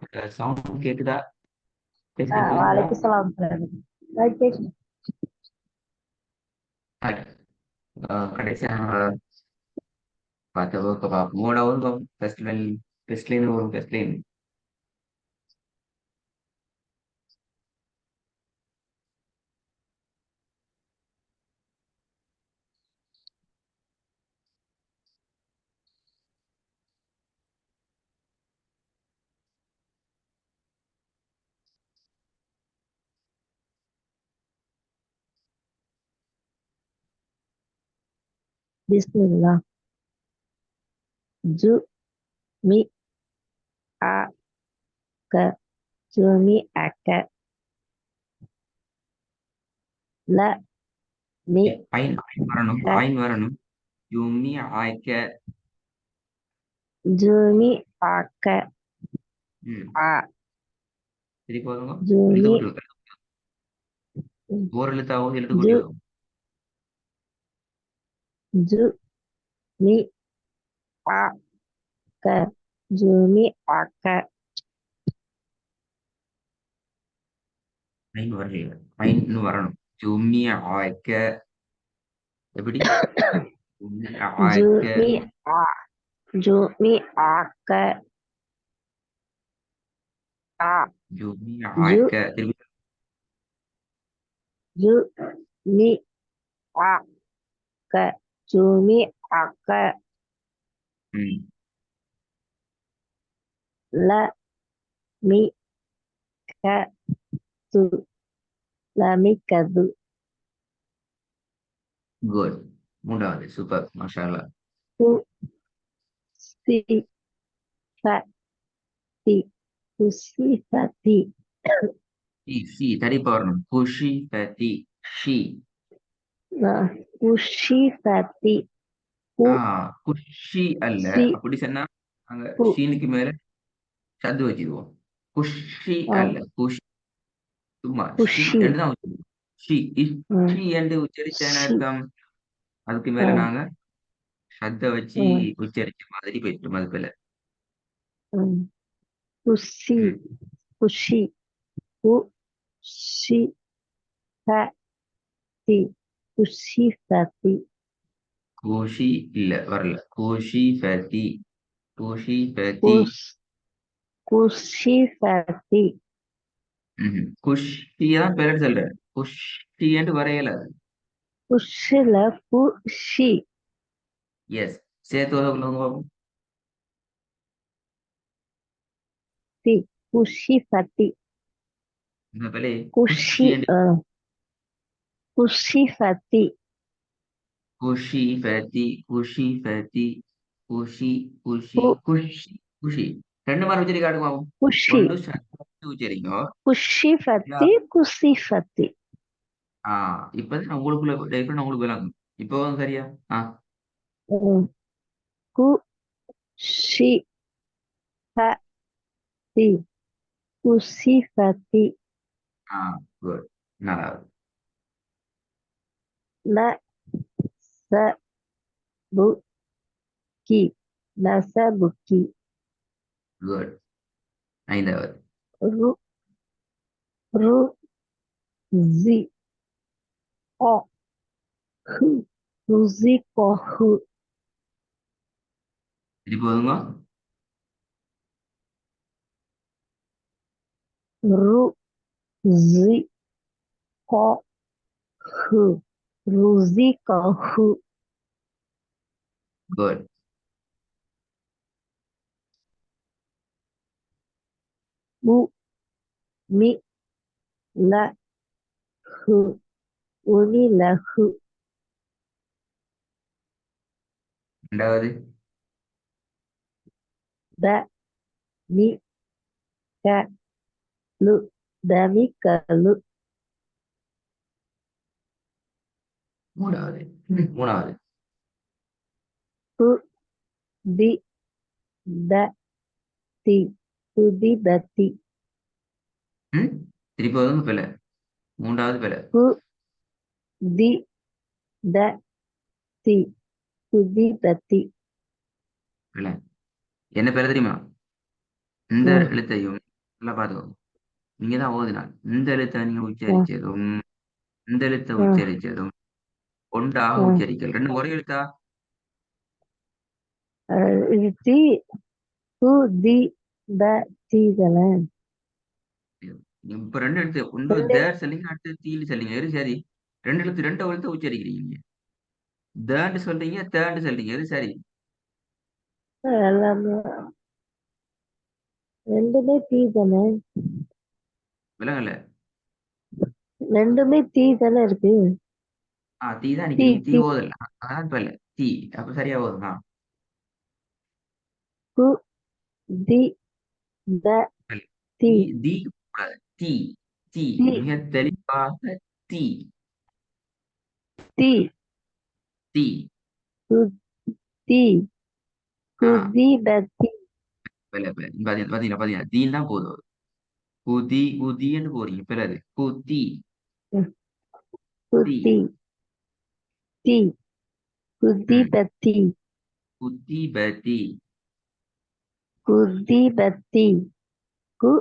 Sound கேக்குதா? பேசுறது கேக்குதா? وعليكم السلام ورحمة الله وبركاته. Hai. கடைசியா நம்ம பார்த்த ஒர்க்கை பார்ப்போம். மூணாவது வரும் ஃபெஸ்ட்லைன் வரும் ஃபெஸ்ட்லைன். بسم الله. جميع جميعك لا ஐன் வரணும், مئك ஐன் வரணும். யூமி ஆய்க்க. جميعك ம் சரி போதுங்க. எழுத்து جميع கூட்டி ஓர் எழுத்தாவும் எழுத்து கூட்டி ج- வரும். جميعك جميعك ஐன் வரல, ஐன்னு வரணும். யூமி ஆய்க்க. எப்படி? யூமி ஆய்க்க. جميع جميعك யூமி ج- ஆய்க்க திருப்பி. جميعك جميعك ம் لا مئك لا مئك குட். மூன்றாவது சூப்பர், மாஷா அல்லாஹ். صفة صفة சி தடிப்பா வரணும். குஷி பதி. ஷி. صفة ஆ குஷி அல்ல. அப்படி சொன்னா அங்க ஷீனுக்கு மேல சத்து வச்சிருவோம். குஷி அல்ல, குஷி. சும்மா ஷி خشي என்று தான் உச்சரிப்போம். ஷி ஷி என்று உச்சரிச்சா என்ன خشي அர்த்தம்? அதுக்கு மேல நாங்க சத்த வச்சு உச்சரிச்ச மாதிரி போயிட்டு அது பேல. خشي ம். خشي خشي خشي கோஷி இல்ல, வரல. கோஷி பதி. கோஷி பதி. خشي குஷிதான் பேர் சொல்றேன். குஷி என்று வரையல. خشي لا خشي எஸ், சேர்த்து உள்ள خشي فتي இந்த பேலே குஷி خشي என்று. خشي فتي குஷி பதி, குஷி பதி, குஷி குஷி குஷி குஷி. ரெண்டு மாதிரி உச்சரி காட்டுமாவும். خشي ஒன்று சத்தம் உச்சரிங்க. خشي فتي خشي فتي இப்பதான் உங்களுக்குள்ள டிஃபரெண்ட் உங்களுக்கு விளங்கும். இப்போ சரியா? خشي فتي خشي فتي ஆ குட். நாலாவது. نسبكي نسبكي குட். ஐந்தாவது. ر- رزق رزقه இது போதுங்க. رزقه رزقه குட். أمله أمله ரெண்டாவது. دمكلو دمكلو மூணாவது. மூணாவது. دبتي دبتي ம் திருப்பி போதுங்க பேல. மூன்றாவது பேல. دبتي دبتي பேல என்ன பேல தெரியுமா? இந்த எழுத்தையும் நல்லா பாத்துக்கோங்க. நீங்க தான் ஓதுனா இந்த எழுத்தை நீங்க உச்சரிச்சதும் இந்த எழுத்தை உச்சரிச்சதும் ஒன்றாக உச்சரிக்கல். ரெண்டு ஒரே எழுத்தா? இது தி கு தி த தி தானே? இப்ப ரெண்டு எழுத்து ஒன்று ரெண்டு தேர் சொல்லிங்க, அடுத்து தீன்னு சொல்லிங்க. எது சரி? ரெண்டு எழுத்து ரெண்டு எழுத்து உச்சரிக்கிறீங்க. தேண்டு சொல்றீங்க, தேண்டு சொல்றீங்க. எது சரி? எல்லாமே ரெண்டுமே தீ தானே? விலங்கல்ல. ரெண்டுமே தீ தானே இருக்கு. தீ தான் தீ நிக்கிறீங்க. தீ தீ ஓதல. அதான் இப்ப இல்ல. தீ அப்ப சரியா ஓதுனா கு தி த தி தீ தீ கூடாது. தீ தீ தி மிக தெளிவாக தீ தி தீ. கு தி கு ஆ தி த தி இல்ல இல்ல. பாத்தீங்களா பாத்தீங்களா பாத்தீங்களா? தீன் தான் போதும். குதி குதின்னு போறீங்க. பிறகு குதி கு தி தி தி கு தி ம் த தி குதி பதி. கு தி த தி கு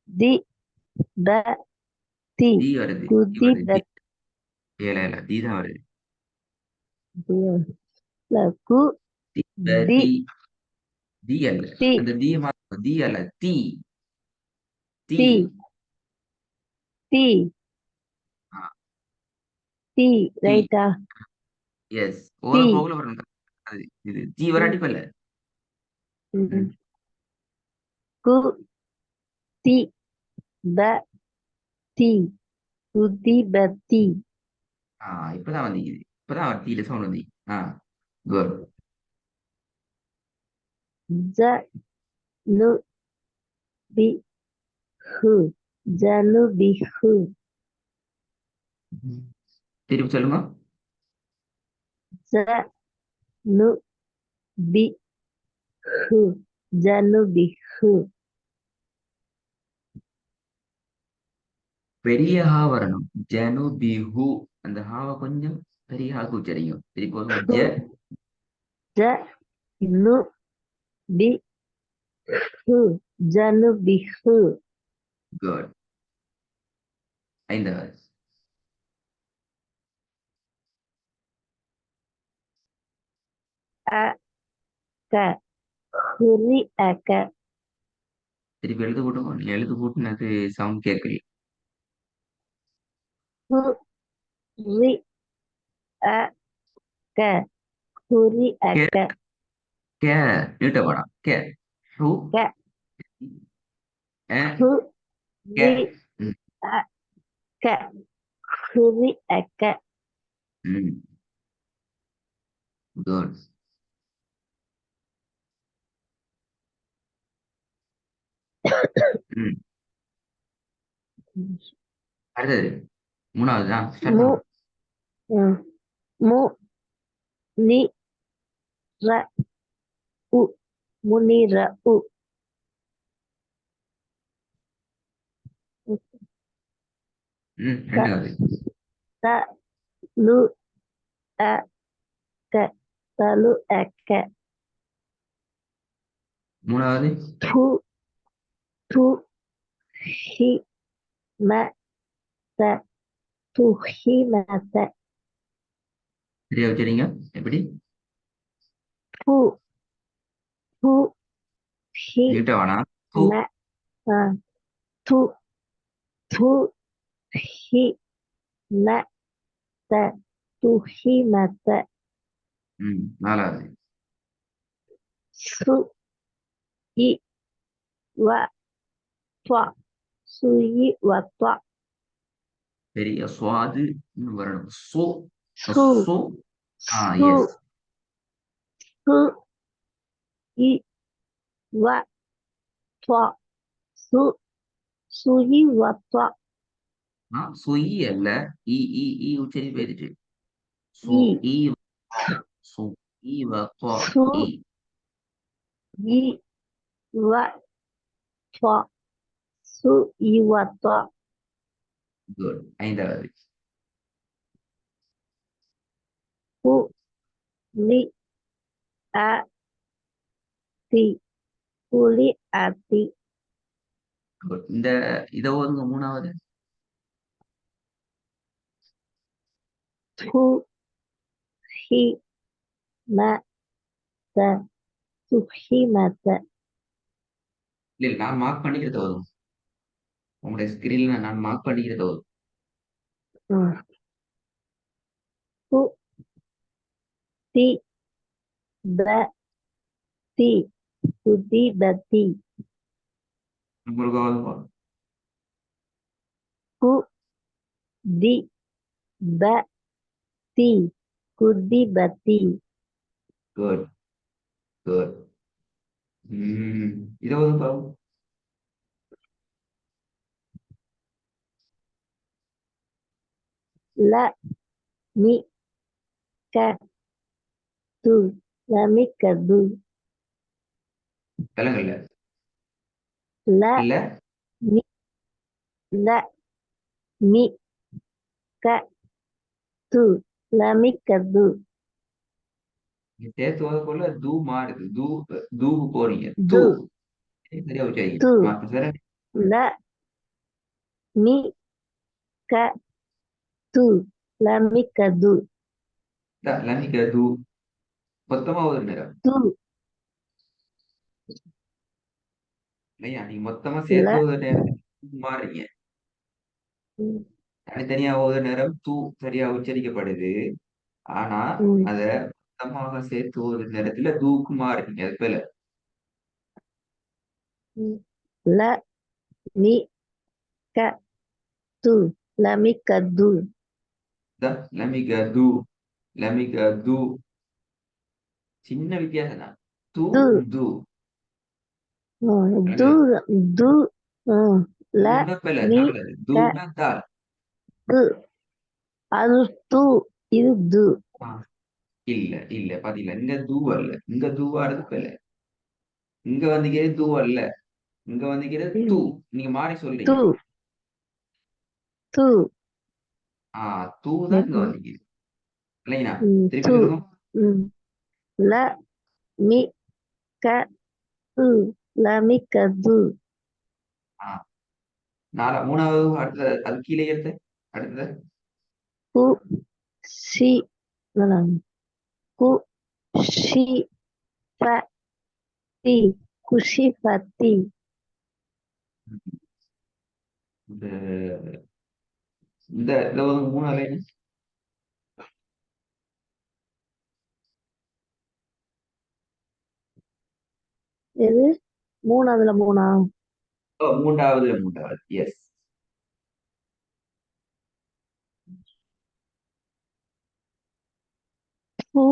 தி த தி தீ வருது. கு தீ தி வருது. த இல்ல இல்ல. தீ தான் வருது. தி இல்ல கு தி தி பதி. தி அல்ல. தி அந்த தி மாத்தம். தி அல்ல. தீ தீ. தி தி ஆ தி தீ. ரைட்டா? எஸ். ஓர தி போகல வரணும். அது இது தீ ம், வராட்டி பல்ல. ம். ம். கு தி த தி கு தி த தி இப்பதான் வந்தீங்க. இப்பதான் தீல சவுண்ட் வந்தீங்க. குட். ஜ நு பி ஹு ஜனு பி ஹு திருப்பி சொல்லுங்க. ஜ நு பி ஹு ஜனு பி ஹு பெரிய ஹா வரணும். ஜனு பிஹு. அந்த ஹாவை கொஞ்சம் பெரிய ஹாக்கு உச்சரிக்கும். திருப்பி சொல்லுங்க. ஹு ஜ நு பி ஹு ஜனு பி ஹு குட். ஐந்தாவது. அ க ஹுரி அக திருப்பி எழுத்து கூட்டுங்க. நீங்க எழுத்து கூட்டினது சவுண்ட் கேட்கல. ஹு ரி அ க ஹுரி கே அக கே நீட்ட வேணாம். கே ஹூ க ஏ ஹு கே. ரி ம் அ க ஹுரி அக ம் குட். ம் அடுத்தது மூணாவது தான். ஸ்டார்ட் மு பண்ணுங்க. ம், மு நி ர உ முனிர உ த ரெண்டாவது. த லு அ க தலு அக்க மூணாவது. து து ஹி ம த துஹிமத சரியா வச்சுறீங்க? எப்படி? து து ஹி நீட்ட வேணாம். ஹூ ம அ து து ஹி ம த துஹிமத நாலாவது. சு இ வ த்வ சுயி வ த்வ பெரிய சுவாது வரணும். சோ சு சோ. சு எஸ். சு இ வ த்வ சு சுயி வ த்வ சுயி அல்ல. இ இ இ உச்சரி போயிடுச்சு. சோ இ இ சோ இ வ ப சு இ. இ வ த்வ சு இ வ த்வ குட். ஐந்தாவது. பு லி அ தி புலி அதி Good. இந்த இதை ஓதுங்க மூணாவது. து ஹி ம த துஹிமத. இல்ல நான் மார்க் பண்ணிக்கிறத ஓதும். உங்களுடைய ஸ்கிரீன்ல நான் மார்க் பண்ணிக்கிறத ஓதும். து தி ப தி துதிபதி. உங்களுக்கு ஓதுங்க. கு தி ப தி குதிபதி. Good good. இதை ஓதும் பாருங்க. ல மி க து லமிக்கது. விலங்கல்ல ல இல்ல மி ல மி க து லமிக்கது. நீங்க சேர்த்து ஓதக்குள்ள தூ மாறுது. தூக்கு போறீங்க. தூ து சரியா வச்சாங்க. து சரி. ல மி க து லமிக்கது. லமிக்க தூ மொத்தமா ஒரு நேரம் து இல்லையா? நீங்க மொத்தமா ல சேர்த்து ஓதுற நேரத்துக்கு மாறுறீங்க. தனித்தனியா ஓதுற நேரம் தூ சரியா உச்சரிக்கப்படுது. ஆனா அத மொத்தமாக சேர்த்து ஓதுற நேரத்துல தூக்கு மாறுறீங்க. அது போல ல மி க து லமிக்கது. லமிக தூ லமிக தூ சின்ன வித்தியாசம் தான். தூ து தூ து து ல தூன்னா பெல மி நல்லது. க தூன்னா தால். து. அது து இது து. ஆ, இல்ல இல்ல பாத்தீங்களா? இங்க தூ அல்ல. இங்க தூவாடுறது பெல. இங்க வந்திக்கிறது தூ அல்ல. இங்க வந்திக்கிறது தூ. நீங்க மாறி து சொல்றீங்க. து தூ தான் இங்க வந்திக்குது. இல்லைங்களா? திருப்பி து சொல்லுங்க. ல மி க து லமிக்கது. ஆ மூணாவது அடுத்தது அது கீழே எடுத்து அடுத்தது கு ஷி கு ஷி ப தி குஷிபதி. இந்த இந்த இந்த ஒரு மூணாவது line. எது மூணாவதுல மூணா? மூன்றாவது எஸ். து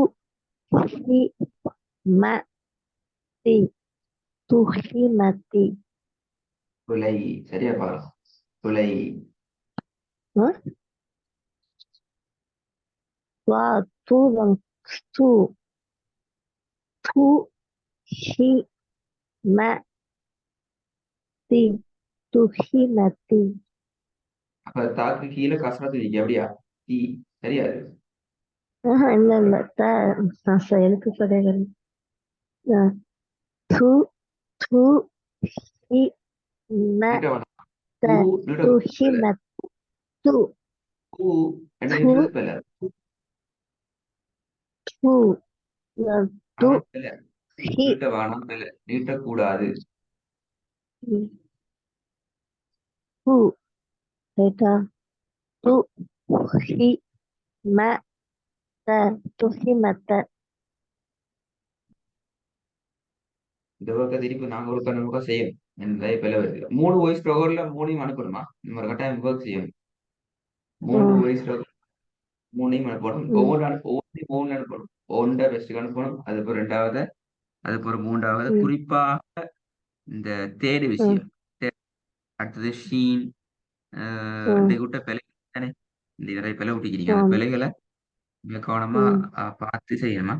ஹி ம தி துஹிமதி. குலை சரியா பாருங்க. குலை வா து து து ஹி ம தி துஹிமதி. அப்ப தாக்கு கீழே கசரத்து இருக்கு. அப்படியா? தீ சரியா இருக்கு. இல்ல இல்ல எழுத்து கிடையாது. து து ஹி ம நீட்ட வேணாம். த பூ நீட்ட பெல. துஹிமதி. து பூ என்ன து நீட்டது பெல. து து ஆனா பெல ஹி நீட்ட வேணாம். பெல நீட்டக்கூடாது. து ரைட்டா? து ஹி ம த துஹிமத. இந்த பக்கம் திருப்பி நாங்க ஒரு கண்ணு செய்யணும். இந்த பெல வருது. 3 வாய்ஸ் ப்ரோவர்ல 3 அனுப்பணுமா? நம்ம ஒரு கட்டாயம் ஒர்க் செய்யணும். 3 வாய்ஸ் மூணையும் அனுப்பணும். ஒவ்வொன்றையும் அனுப்பணும். ஒன்றை பெஸ்ட்டுக்கு அனுப்பணும். அதுக்கப்புறம் ரெண்டாவது, அதுக்கப்புறம் மூன்றாவது. குறிப்பாக இந்த தேடு விஷயம். அடுத்தது ஷீன் இந்த கூட்ட பிழை தானே. இந்த நிறைய பிழை விட்டிக்கிறீங்க. அந்த பிழைகளை மிக கவனமா பார்த்து செய்யணுமா?